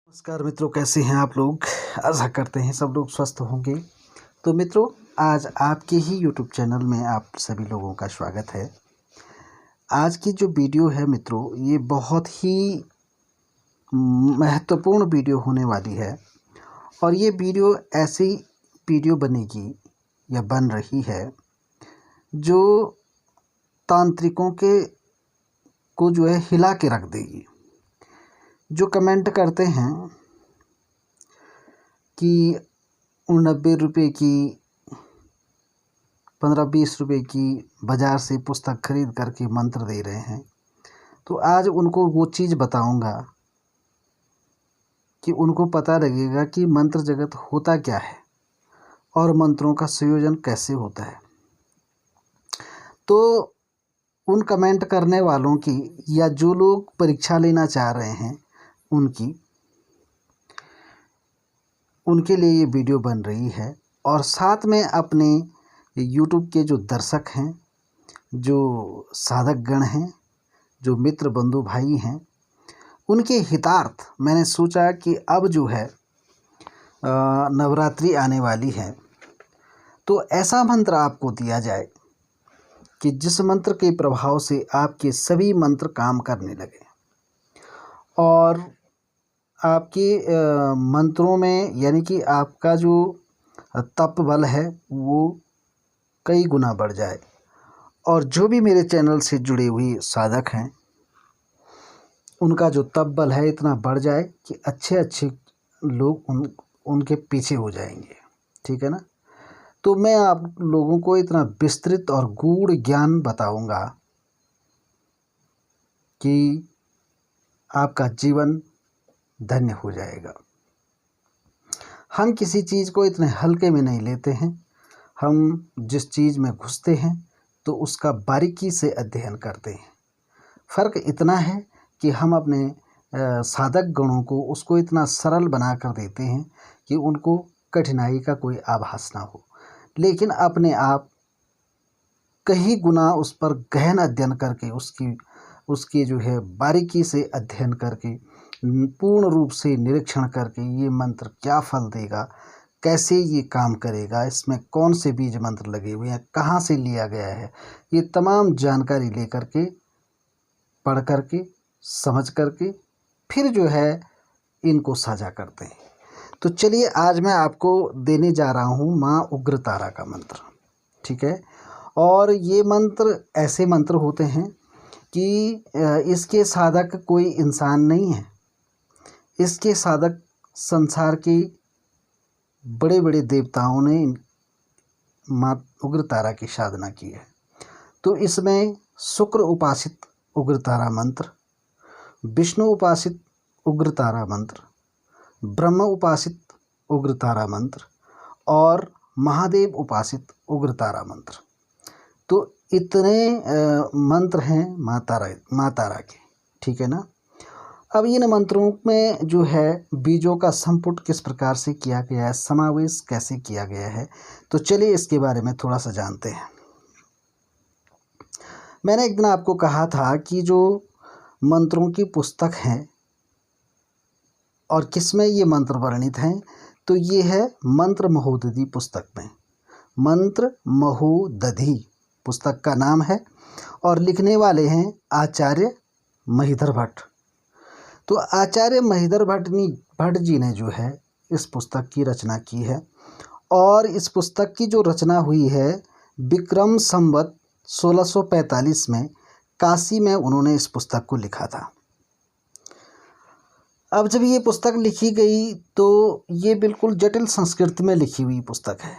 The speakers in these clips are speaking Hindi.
नमस्कार मित्रों, कैसे हैं आप लोग। आशा करते हैं सब लोग स्वस्थ होंगे। तो मित्रों, आज आपके ही YouTube चैनल में आप सभी लोगों का स्वागत है। आज की जो वीडियो है मित्रों, ये बहुत ही महत्वपूर्ण वीडियो होने वाली है। और ये वीडियो ऐसी वीडियो बनेगी या बन रही है जो तांत्रिकों के को जो है हिला के रख देगी। जो कमेंट करते हैं कि 90 रुपये की 15-20 रुपये की बाज़ार से पुस्तक खरीद करके मंत्र दे रहे हैं, तो आज उनको वो चीज़ बताऊंगा कि उनको पता लगेगा कि मंत्र जगत होता क्या है और मंत्रों का संयोजन कैसे होता है। तो उन कमेंट करने वालों की या जो लोग परीक्षा लेना चाह रहे हैं उनके लिए ये वीडियो बन रही है। और साथ में अपने YouTube के जो दर्शक हैं, जो साधक गण हैं, जो मित्र बंधु भाई हैं, उनके हितार्थ मैंने सोचा कि अब जो है नवरात्रि आने वाली है, तो ऐसा मंत्र आपको दिया जाए कि जिस मंत्र के प्रभाव से आपके सभी मंत्र काम करने लगे और आपके मंत्रों में यानी कि आपका जो तप बल है वो कई गुना बढ़ जाए। और जो भी मेरे चैनल से जुड़े हुए साधक हैं, उनका जो तप बल है इतना बढ़ जाए कि अच्छे अच्छे लोग उनके पीछे हो जाएंगे। ठीक है ना। तो मैं आप लोगों को इतना विस्तृत और गूढ़ ज्ञान बताऊंगा कि आपका जीवन धन्य हो जाएगा। हम किसी चीज़ को इतने हल्के में नहीं लेते हैं। हम जिस चीज़ में घुसते हैं तो उसका बारीकी से अध्ययन करते हैं। फ़र्क इतना है कि हम अपने साधक गणों को उसको इतना सरल बना कर देते हैं कि उनको कठिनाई का कोई आभास ना हो, लेकिन अपने आप कई गुना उस पर गहन अध्ययन करके उसकी जो है बारीकी से अध्ययन करके पूर्ण रूप से निरीक्षण करके ये मंत्र क्या फल देगा, कैसे ये काम करेगा, इसमें कौन से बीज मंत्र लगे हुए हैं, कहाँ से लिया गया है, ये तमाम जानकारी लेकर के पढ़ करके समझ करके फिर जो है इनको साझा करते हैं। तो चलिए, आज मैं आपको देने जा रहा हूँ माँ उग्रतारा का मंत्र। ठीक है। और ये मंत्र ऐसे मंत्र होते हैं कि इसके साधक कोई इंसान नहीं है। इसके साधक संसार के बड़े बड़े देवताओं ने माँ उग्रतारा की साधना की है। तो इसमें शुक्र उपासित उग्रतारा मंत्र, विष्णु उपासित उग्रतारा मंत्र, ब्रह्म उपासित उग्रतारा मंत्र और महादेव उपासित उग्रतारा मंत्र। तो इतने मंत्र हैं माँ तारा के। ठीक है ना। अब इन मंत्रों में जो है बीजों का संपुट किस प्रकार से किया गया है, समावेश कैसे किया गया है, तो चलिए इसके बारे में थोड़ा सा जानते हैं। मैंने एक दिन आपको कहा था कि जो मंत्रों की पुस्तक है और किसमें ये मंत्र वर्णित हैं, तो ये है मंत्र महोदधि पुस्तक में। मंत्र महोदधि पुस्तक का नाम है और लिखने वाले हैं आचार्य महीधर भट्ट। तो आचार्य महीधर भट्ट जी ने जो है इस पुस्तक की रचना की है। और इस पुस्तक की जो रचना हुई है विक्रम संवत 1645 में काशी में उन्होंने इस पुस्तक को लिखा था। अब जब ये पुस्तक लिखी गई तो ये बिल्कुल जटिल संस्कृत में लिखी हुई पुस्तक है।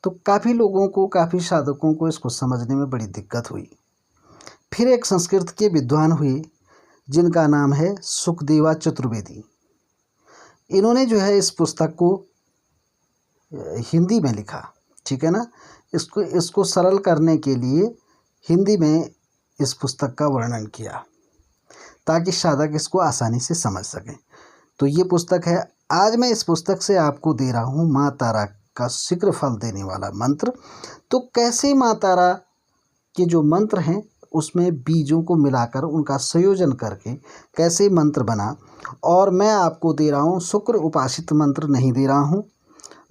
तो काफ़ी लोगों को, काफ़ी साधकों को इसको समझने में बड़ी दिक्कत हुई। फिर एक संस्कृत के विद्वान हुए जिनका नाम है सुखदेवा चतुर्वेदी। इन्होंने जो है इस पुस्तक को हिंदी में लिखा। ठीक है ना। इसको सरल करने के लिए हिंदी में इस पुस्तक का वर्णन किया ताकि साधक इसको आसानी से समझ सकें। तो ये पुस्तक है। आज मैं इस पुस्तक से आपको दे रहा हूँ माँ तारा का शीघ्र फल देने वाला मंत्र। तो कैसे माँ तारा के जो मंत्र हैं उसमें बीजों को मिलाकर उनका संयोजन करके कैसे मंत्र बना। और मैं आपको दे रहा हूँ शुक्र उपासित मंत्र नहीं दे रहा हूँ,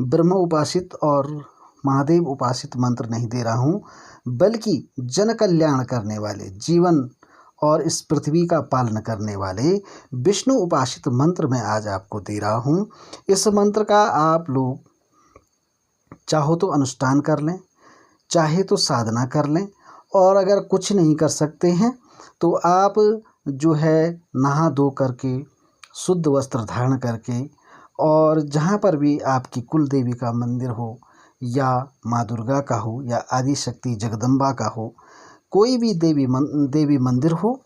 ब्रह्म उपासित और महादेव उपासित मंत्र नहीं दे रहा हूँ, बल्कि जन कल्याण करने वाले, जीवन और इस पृथ्वी का पालन करने वाले विष्णु उपासित मंत्र मैं आज आपको दे रहा हूँ। इस मंत्र का आप लोग चाहो तो अनुष्ठान कर लें, चाहे तो साधना कर लें, और अगर कुछ नहीं कर सकते हैं तो आप जो है नहा धो करके शुद्ध वस्त्र धारण करके, और जहाँ पर भी आपकी कुल देवी का मंदिर हो या माँ दुर्गा का हो या आदि शक्ति जगदम्बा का हो, कोई भी देवी मंदिर हो,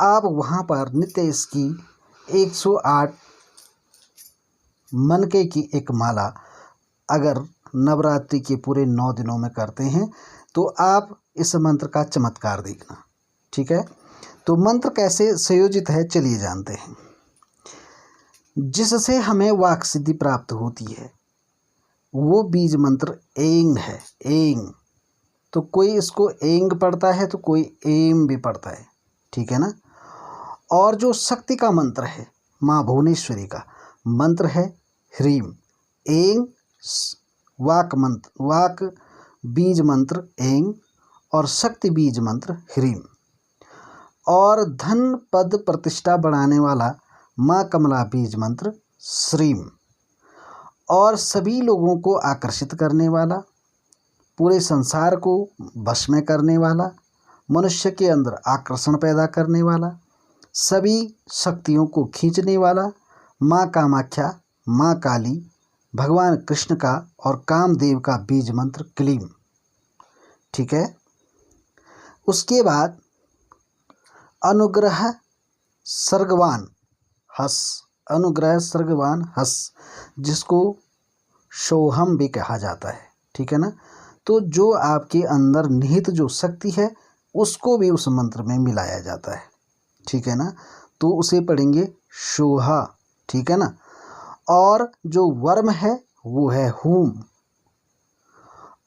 आप वहाँ पर नित्य इसकी 108 मनके की एक माला अगर नवरात्रि के पूरे 9 दिनों में करते हैं तो आप इस मंत्र का चमत्कार देखना। ठीक है, तो मंत्र कैसे संयोजित है चलिए जानते हैं। जिससे हमें वाक सिद्धि प्राप्त होती है वो बीज मंत्र एंग है। एंग तो कोई इसको एंग पढ़ता है तो कोई एम भी पढ़ता है, ठीक है ना। और जो शक्ति का मंत्र है माँ भुवनेश्वरी का मंत्र है ह्रीम। एंग वाक बीज मंत्र एंग और शक्ति बीज मंत्र ह्रीम। और धन पद प्रतिष्ठा बढ़ाने वाला माँ कमला बीज मंत्र श्रीम। और सभी लोगों को आकर्षित करने वाला, पूरे संसार को वश में करने वाला, मनुष्य के अंदर आकर्षण पैदा करने वाला, सभी शक्तियों को खींचने वाला माँ कामाख्या, माँ काली, भगवान कृष्ण का और कामदेव का बीज मंत्र क्लीम। ठीक है, उसके बाद अनुग्रह सर्गवान हस, अनुग्रह सर्गवान हस, जिसको सोहम भी कहा जाता है। ठीक है ना, तो जो आपके अंदर निहित जो शक्ति है उसको भी उस मंत्र में मिलाया जाता है। ठीक है ना, तो उसे पढ़ेंगे सोहा। ठीक है ना, और जो वर्म है वो है हूम,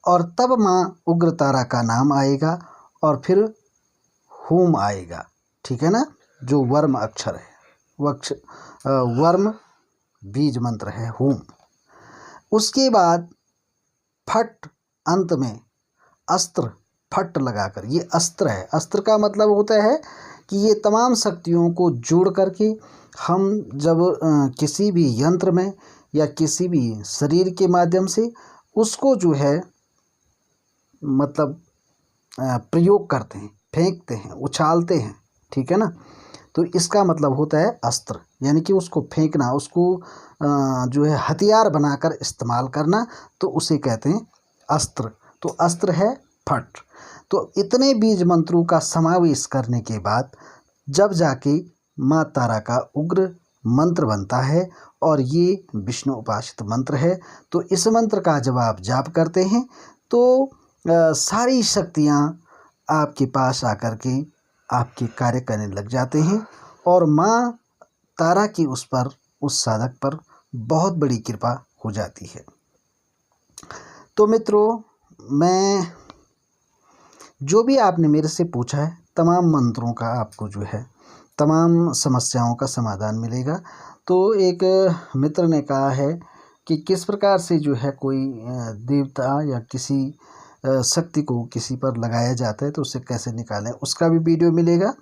और तब माँ उग्रतारा का नाम आएगा और फिर हूम आएगा। ठीक है ना, जो वर्म अक्षर है वर्म बीज मंत्र है हूम। उसके बाद फट, अंत में अस्त्र फट लगाकर, ये अस्त्र है। अस्त्र का मतलब होता है कि ये तमाम शक्तियों को जोड़ करके हम जब किसी भी यंत्र में या किसी भी शरीर के माध्यम से उसको जो है मतलब प्रयोग करते हैं, फेंकते हैं, उछालते हैं। ठीक है ना, तो इसका मतलब होता है अस्त्र, यानी कि उसको फेंकना, उसको जो है हथियार बनाकर इस्तेमाल करना, तो उसे कहते हैं अस्त्र। तो अस्त्र है फट। तो इतने बीज मंत्रों का समावेश करने के बाद जब जाके माँ तारा का उग्र मंत्र बनता है, और ये विष्णु उपासित मंत्र है। तो इस मंत्र का जब आप जाप करते हैं तो सारी शक्तियाँ आपके पास आकर के आपके कार्य करने लग जाते हैं, और माँ तारा की उस पर, उस साधक पर बहुत बड़ी कृपा हो जाती है। तो मित्रों, मैं जो भी आपने मेरे से पूछा है तमाम मंत्रों का आपको जो है तमाम समस्याओं का समाधान मिलेगा। तो एक मित्र ने कहा है कि किस प्रकार से जो है कोई देवता या किसी शक्ति को किसी पर लगाया जाता है तो उसे कैसे निकालें, उसका भी वीडियो मिलेगा।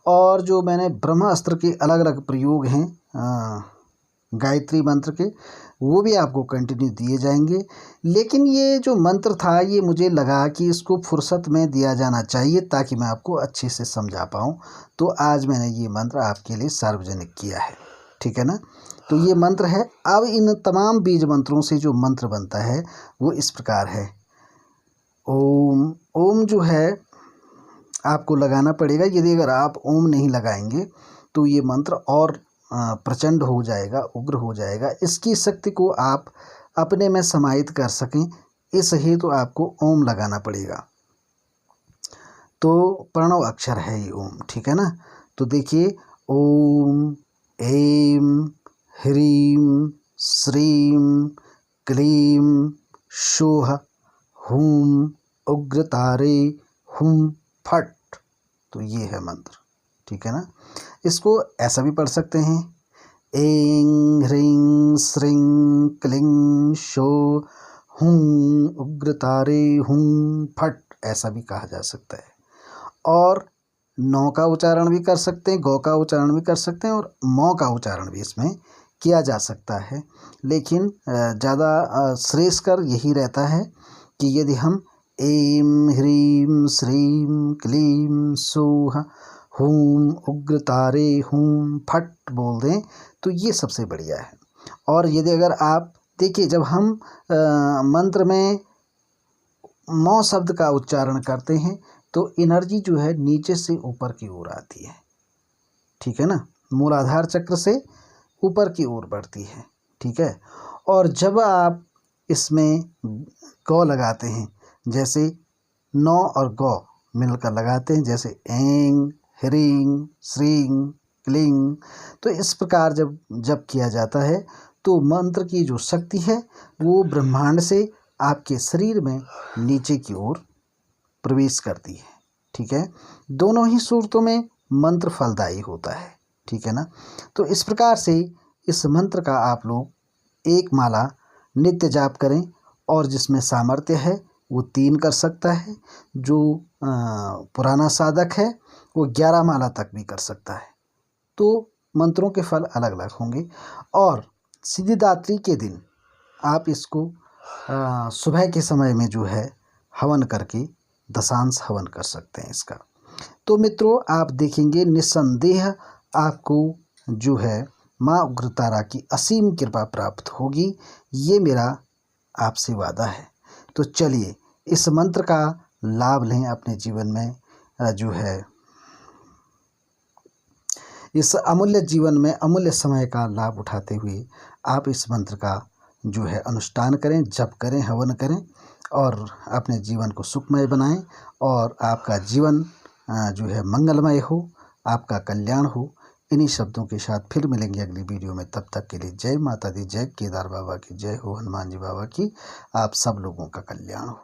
और जो मैंने ब्रह्मास्त्र के अलग अलग प्रयोग हैं गायत्री मंत्र के, वो भी आपको कंटिन्यू दिए जाएंगे। लेकिन ये जो मंत्र था ये मुझे लगा कि इसको फुर्सत में दिया जाना चाहिए ताकि मैं आपको अच्छे से समझा पाऊँ, तो आज मैंने ये मंत्र आपके लिए सार्वजनिक किया है। ठीक है ना, तो ये मंत्र है। अब इन तमाम बीज मंत्रों से जो मंत्र बनता है वो इस प्रकार है। ओम, ओम जो है आपको लगाना पड़ेगा। यदि अगर आप ओम नहीं लगाएंगे तो ये मंत्र और प्रचंड हो जाएगा, उग्र हो जाएगा। इसकी शक्ति को आप अपने में समाहित कर सकें इस हेतु आपको ओम लगाना पड़ेगा। तो प्रणव अक्षर है ये ओम। ठीक है ना, तो देखिए ओम ऐं ह्रीं श्रीं क्लीं सौः हूं उग्रतारे हुं फट। तो ये है मंत्र, ठीक है ना। इसको ऐसा भी पढ़ सकते हैं, ऐं ह्रीं श्रीं क्लीं शो हुं उग्रतारे हुं फट, ऐसा भी कहा जा सकता है। और नौ का उच्चारण भी कर सकते हैं, गौ का उच्चारण भी कर सकते हैं और मौ का उच्चारण भी इसमें किया जा सकता है। लेकिन ज़्यादा श्रेयस्कर यही रहता है कि यदि हम ऐं ह्रीं श्रीं क्लीं सौः हुं उग्रतारे हुं फट बोल दें तो ये सबसे बढ़िया है। और यदि अगर आप देखिए, जब हम मंत्र में मौ शब्द का उच्चारण करते हैं तो एनर्जी जो है नीचे से ऊपर की ओर आती है, ठीक है ना, मूलाधार चक्र से ऊपर की ओर बढ़ती है, ठीक है। और जब आप इसमें गौ लगाते हैं, जैसे नौ और गौ मिलकर लगाते हैं, जैसे ऐं ह्रीं श्रीं क्लीं, तो इस प्रकार जब किया जाता है तो मंत्र की जो शक्ति है वो ब्रह्मांड से आपके शरीर में नीचे की ओर प्रवेश करती है, ठीक है। दोनों ही सूरतों में मंत्र फलदायी होता है, ठीक है ना। तो इस प्रकार से इस मंत्र का आप लोग एक माला नित्य जाप करें, और जिसमें सामर्थ्य है वो 3 कर सकता है, जो पुराना साधक है वो 11 माला तक भी कर सकता है। तो मंत्रों के फल अलग अलग होंगे। और सिद्धिदात्री के दिन आप इसको सुबह के समय में जो है हवन करके दशांश हवन कर सकते हैं इसका। तो मित्रों, आप देखेंगे निस्संदेह आपको जो है माँ उग्रतारा की असीम कृपा प्राप्त होगी, ये मेरा आपसे वादा है। तो चलिए इस मंत्र का लाभ लें अपने जीवन में, जो है इस अमूल्य जीवन में अमूल्य समय का लाभ उठाते हुए आप इस मंत्र का जो है अनुष्ठान करें, जप करें, हवन करें और अपने जीवन को सुखमय बनाएं, और आपका जीवन जो है मंगलमय हो, आपका कल्याण हो। इन्हीं शब्दों के साथ फिर मिलेंगे अगली वीडियो में। तब तक के लिए जय माता दी, जय केदार बाबा की, जय हो हनुमान जी बाबा की। आप सब लोगों का कल्याण हो।